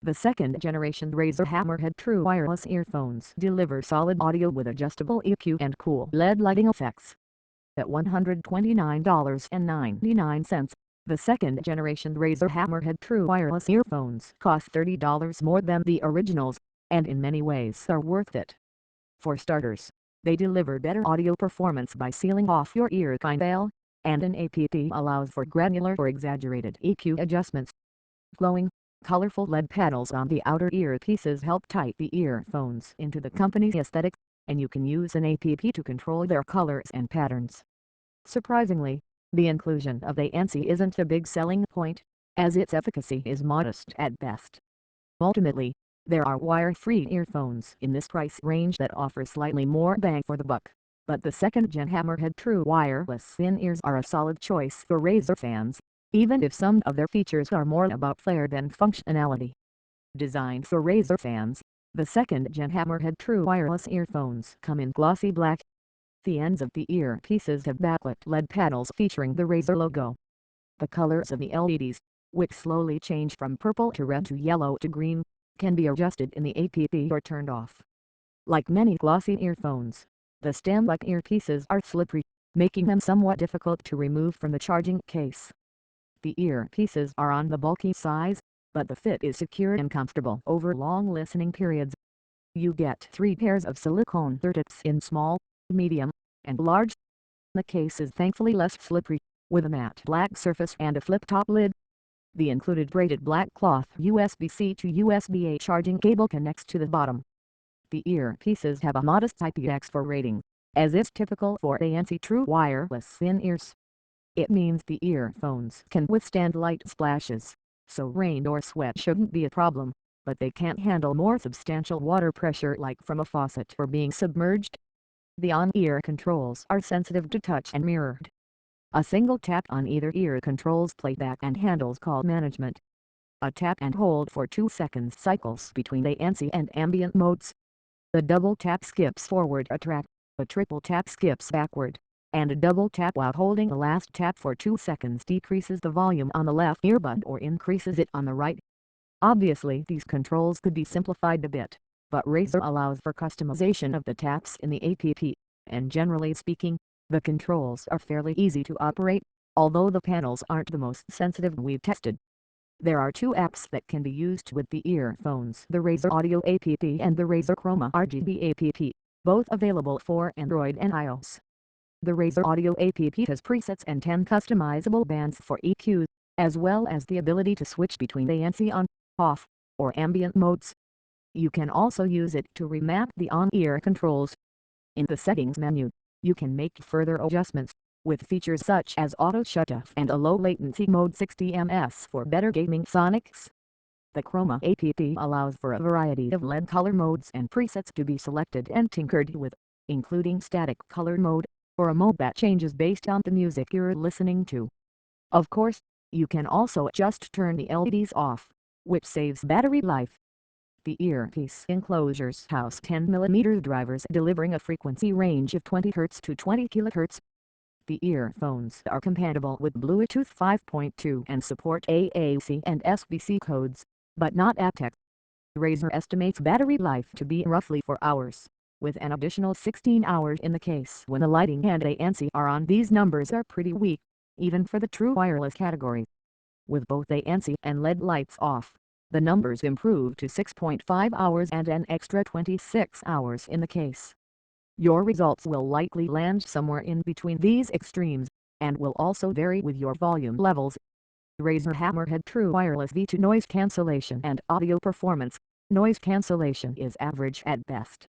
The second generation Razer Hammerhead True Wireless earphones deliver solid audio with adjustable EQ and cool LED lighting effects. At $129.99, the second generation Razer Hammerhead True Wireless earphones cost $30 more than the originals, and in many ways are worth it. For starters, they deliver better audio performance by sealing off your ear canal, and an app allows for granular or exaggerated EQ adjustments. Glowing, colorful LED panels on the outer earpieces help tie the earphones into the company's aesthetic, and you can use an app to control their colors and patterns. Surprisingly, the inclusion of ANC isn't a big selling point, as its efficacy is modest at best. Ultimately, there are wire-free earphones in this price range that offer slightly more bang for the buck, but the second-gen Hammerhead True Wireless in-ears are a solid choice for Razer fans, even if some of their features are more about flair than functionality. Designed for Razer fans, the second-gen Hammerhead True Wireless earphones come in glossy black. The ends of the earpieces have backlit LED panels featuring the Razer logo. The colors of the LEDs, which slowly change from purple to red to yellow to green, can be adjusted in the app or turned off. Like many glossy earphones, the stem-like earpieces are slippery, making them somewhat difficult to remove from the charging case. The earpieces are on the bulky size, but the fit is secure and comfortable over long listening periods. You get 3 pairs of silicone eartips in small, medium, and large. The case is thankfully less slippery, with a matte black surface and a flip-top lid. The included braided black cloth USB-C to USB-A charging cable connects to the bottom. The earpieces have a modest IPX4 rating, as is typical for ANC True Wireless in-ears. It means the earphones can withstand light splashes, so rain or sweat shouldn't be a problem, but they can't handle more substantial water pressure like from a faucet or being submerged. The on-ear controls are sensitive to touch and mirrored. A single tap on either ear controls playback and handles call management. A tap and hold for 2 seconds cycles between ANC and ambient modes. A double tap skips forward a track, a triple tap skips backward, and a double tap while holding the last tap for 2 seconds decreases the volume on the left earbud or increases it on the right. Obviously these controls could be simplified a bit, but Razer allows for customization of the taps in the app, and generally speaking, the controls are fairly easy to operate, although the panels aren't the most sensitive we've tested. There are 2 apps that can be used with the earphones, the Razer Audio app and the Razer Chroma RGB app, both available for Android and iOS. The Razer Audio app has presets and 10 customizable bands for EQs, as well as the ability to switch between ANC on, off, or ambient modes. You can also use it to remap the on-ear controls. In the settings menu, you can make further adjustments, with features such as auto shutoff and a low latency mode 60 ms for better gaming sonics. The Chroma app allows for a variety of LED color modes and presets to be selected and tinkered with, including static color mode, or a mode that changes based on the music you're listening to. Of course, you can also just turn the LEDs off, which saves battery life. The earpiece enclosures house 10mm drivers delivering a frequency range of 20 Hz to 20 kHz. The earphones are compatible with Bluetooth 5.2 and support AAC and SBC codes, but not aptX. Razer estimates battery life to be roughly 4 hours, with an additional 16 hours in the case when the lighting and ANC are on. These numbers are pretty weak, even for the true wireless category. With both ANC and LED lights off, the numbers improve to 6.5 hours and an extra 26 hours in the case. Your results will likely land somewhere in between these extremes, and will also vary with your volume levels. Razer Hammerhead True Wireless V2 Noise Cancellation and Audio Performance. Noise cancellation is average at best.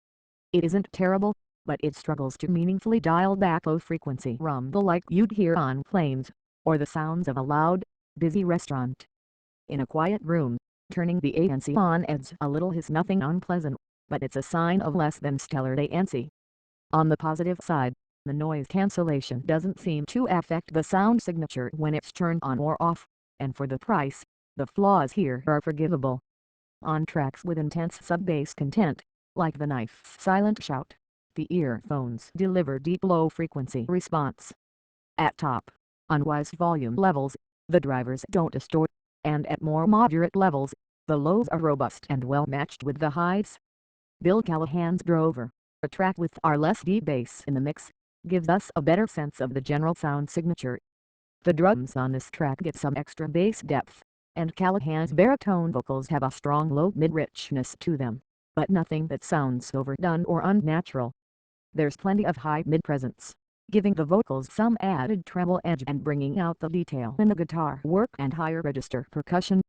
It isn't terrible, but it struggles to meaningfully dial back low-frequency rumble like you'd hear on planes, or the sounds of a loud, busy restaurant. In a quiet room, turning the ANC on adds a little is nothing unpleasant, but it's a sign of less than stellar ANC. On the positive side, the noise cancellation doesn't seem to affect the sound signature when it's turned on or off, and for the price, the flaws here are forgivable. On tracks with intense sub-bass content, like the Knife's Silent Shout, the earphones deliver deep low-frequency response. At top, on wise volume levels, the drivers don't distort, and at more moderate levels, The lows are robust and well matched with the highs. Bill Callahan's Drover, a track with our less deep bass in the mix, gives us a better sense of the general sound signature. The drums on this track get some extra bass depth, and Callahan's baritone vocals have a strong low-mid richness to them, but nothing that sounds overdone or unnatural. There's plenty of high-mid presence, giving the vocals some added treble edge and bringing out the detail in the guitar work and higher register percussion.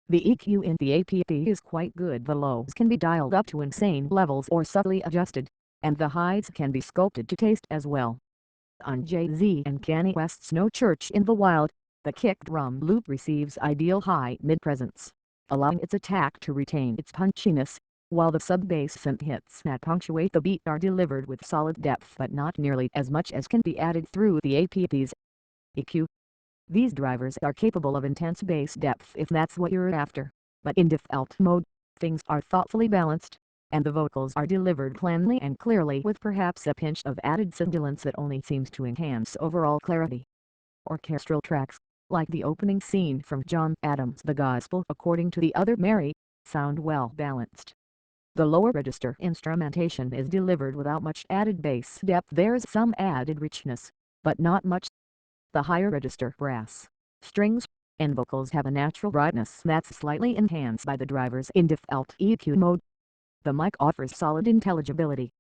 The EQ in the APP is quite good. The lows can be dialed up to insane levels or subtly adjusted, and the highs can be sculpted to taste as well. On Jay-Z and Kanye West's No Church in the Wild, the kick drum loop receives ideal high-mid presence, allowing its attack to retain its punchiness, while the sub-bass synth hits that punctuate the beat are delivered with solid depth but not nearly as much as can be added through the APP's EQ. These drivers are capable of intense bass depth if that's what you're after, but in default mode, things are thoughtfully balanced, and the vocals are delivered plainly and clearly with perhaps a pinch of added sibilance that only seems to enhance overall clarity. Orchestral tracks, like the opening scene from John Adams' The Gospel According to the Other Mary, sound well balanced. The lower register instrumentation is delivered without much added bass depth. There's some added richness, but not much. The higher register brass, strings, and vocals have a natural brightness that's slightly enhanced by the drivers in default EQ mode. The mic offers solid intelligibility.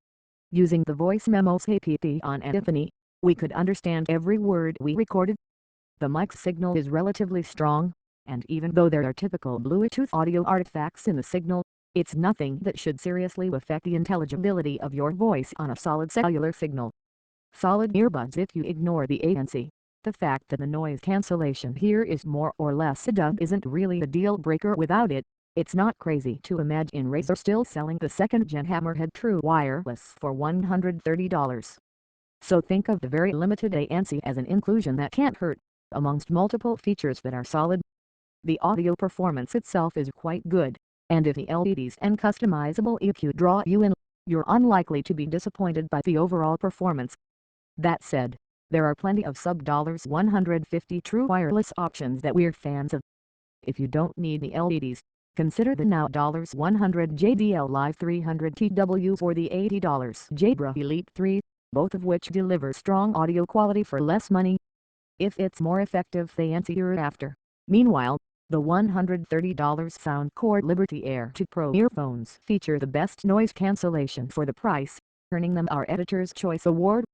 Using the voice memos APP on Epiphany, we could understand every word we recorded. The mic signal is relatively strong, and even though there are typical Bluetooth audio artifacts in the signal, it's nothing that should seriously affect the intelligibility of your voice on a solid cellular signal. Solid earbuds if you ignore the ANC. The fact that the noise cancellation here is more or less a dub isn't really a deal breaker without it. It's not crazy to imagine Razer still selling the 2nd Gen Hammerhead True Wireless for $130. So think of the very limited ANC as an inclusion that can't hurt, amongst multiple features that are solid. The audio performance itself is quite good, and if the LEDs and customizable EQ draw you in, you're unlikely to be disappointed by the overall performance. That said, there are plenty of sub-$150 true wireless options that we're fans of. If you don't need the LEDs, consider the now $100 JBL Live 300 TW or the $80 Jabra Elite 3, both of which deliver strong audio quality for less money, if it's more effective ANC you're after. Meanwhile, the $130 Soundcore Liberty Air 2 Pro earphones feature the best noise cancellation for the price, earning them our Editor's Choice Award.